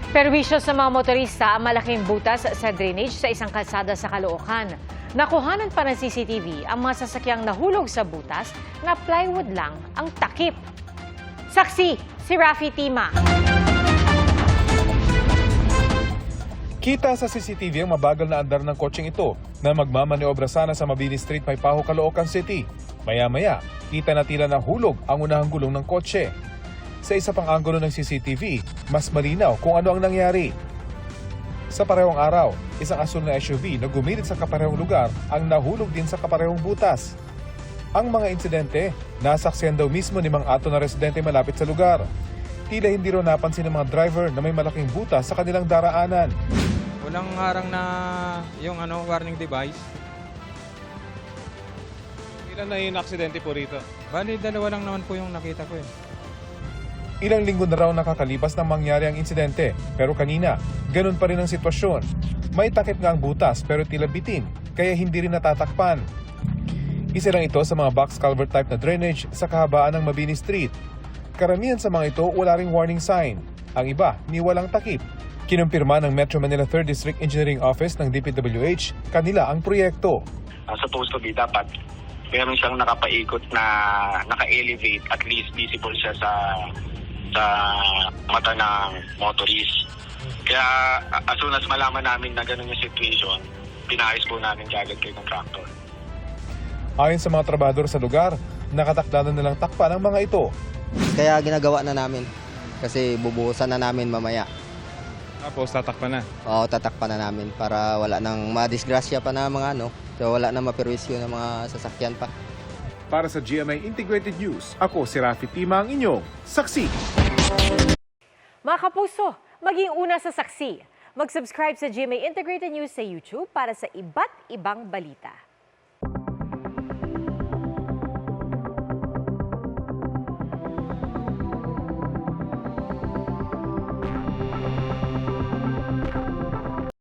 Perwisyo sa mga motorista ang malaking butas sa drainage sa isang kalsada sa Caloocan. Nakuhanan pa ng CCTV ang mga sasakyang nahulog sa butas na plywood lang ang takip. Saksi, si Rafi Tima. Kita sa CCTV ang mabagal na andar ng kotseng ito na magmamaniobra sana sa Mabini Street, Maypaho, Caloocan City. Maya-maya, kita na tila nahulog ang unahang gulong ng kotse. Sa isa pang anggulo ng CCTV, mas malinaw kung ano ang nangyari. Sa parehong araw, isang asul na SUV na gumilit sa kaparehong lugar ang nahulog din sa kaparehong butas. Ang mga insidente, nasaksihan daw mismo ni Mang Ato na residente malapit sa lugar. Tila hindi raw napansin ng mga driver na may malaking butas sa kanilang daraanan. Walang harang na yung warning device. Ilan na yung aksidente po rito? Bali, dalawa lang naman po yung nakita ko eh. Ilang linggo na raw nakakalipas nang mangyari ang insidente, pero kanina, ganun pa rin ang sitwasyon. May takip nga ang butas pero tila bitin, kaya hindi rin natatakpan. Isa lang ito sa mga box culvert type na drainage sa kahabaan ng Mabini Street. Karamihan sa mga ito wala ring warning sign. Ang iba, ni walang takip. Kinumpirma ng Metro Manila 3rd District Engineering Office ng DPWH, kanila ang proyekto. Supposed to be dapat meron siyang nakapaikot na naka-elevate, at least visible siya sa mata ng motorist. Kaya as soon as malaman namin na ganun yung situation, pinayos po namin kagad kay contractor. Ayon sa mga trabador sa lugar, nakatakda na nilang takpan ang mga ito. Kaya ginagawa na namin kasi bubuhusan na namin mamaya. Tapos tatakpan na? Oo, tatakpan na namin para wala nang madisgrasya pa na mga so wala na maperwisyo ng mga sasakyan pa. Para sa GMA Integrated News, ako si Rafi Tima, ang inyong saksi. Mga kapuso, maging una sa saksi. Mag-subscribe sa GMA Integrated News sa YouTube para sa iba't ibang balita.